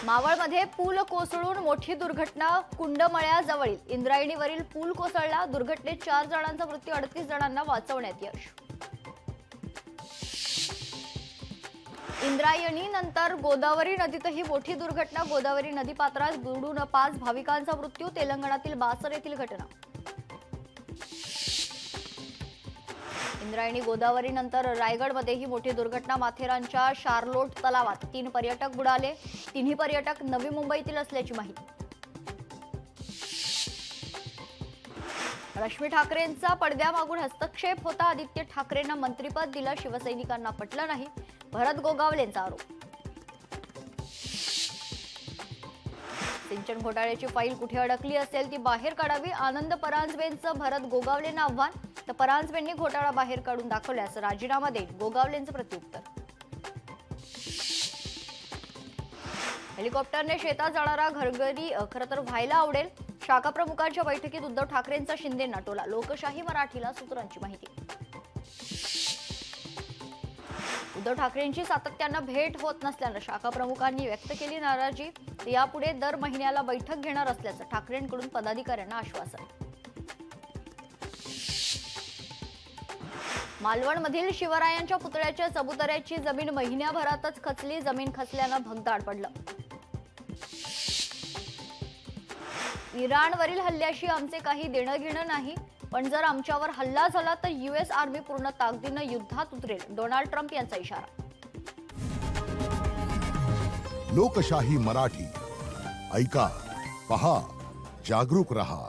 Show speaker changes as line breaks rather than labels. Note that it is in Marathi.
मावळमध्ये पूल कोसळून मोठी दुर्घटना. कुंडमळ्याजवळील इंद्रायणीवरील पूल कोसळला. दुर्घटनेत 4 जणांचा मृत्यू, 38 जणांना वाचवण्यात यश. इंद्रायणी नंतर गोदावरी नदीतही मोठी दुर्घटना. गोदावरी नदीपात्रात बुडून 5 भाविकांचा मृत्यू. तेलंगणातील बासर येथील घटना. इंद्रायणी गोदावरी नंतर रायगडमध्येही मोठी दुर्घटना. माथेरानच्या शार्लोट तलावात 3 पर्यटक बुडाले. तिन्ही पर्यटक नवी मुंबईतील असल्याची माहिती. रश्मी ठाकरेंचा पडद्यामागून हस्तक्षेप होता. आदित्य ठाकरेंना मंत्रिपद दिलं, शिवसैनिकांना पटलं नाही. भरत गोगावलेंचा आरोप. सिंचन घोटाळ्याची फाईल कुठे अडकली असेल ती बाहेर काढावी. आनंद परांजपेंचं भरत गोगावलेंना आव्हान. तर परांजपेंनी घोटाळा बाहेर काढून दाखवल्यास राजीनामा देईल, गोगावलेंचं प्रत्युत्तर. हेलिकॉप्टरने शेतात जाणारा घरगडी खरं तर व्हायला आवडेल. शाखा प्रमुखांच्या बैठकीत उद्धव ठाकरेंचा शिंदेंना टोला. लोकशाही मराठीला सूत्रांची माहिती. उद्धव ठाकरेंची सातत्यानं भेट होत नसल्यानं शाखा प्रमुखांनी व्यक्त केली नाराजी. यापुढे दर महिन्याला बैठक घेणार असल्याचं ठाकरेंकडून पदाधिकाऱ्यांना आश्वासन. मालवणमधील शिवरायांच्या पुतळ्याच्या चबुतऱ्याची जमीन महिन्याभरातच खचली. जमीन खचल्यानं भगदाड पडलं. इराणवरील हल्ल्याशी आमचे काही देणं घेणं नाही, पण जर आमच्यावर हल्ला झाला तर US आर्मी पूर्ण ताकदीनं युद्धात उतरेल, डोनाल्ड ट्रम्प यांचा इशारा.
लोकशाही मराठी ऐका, पहा, जागरूक रहा.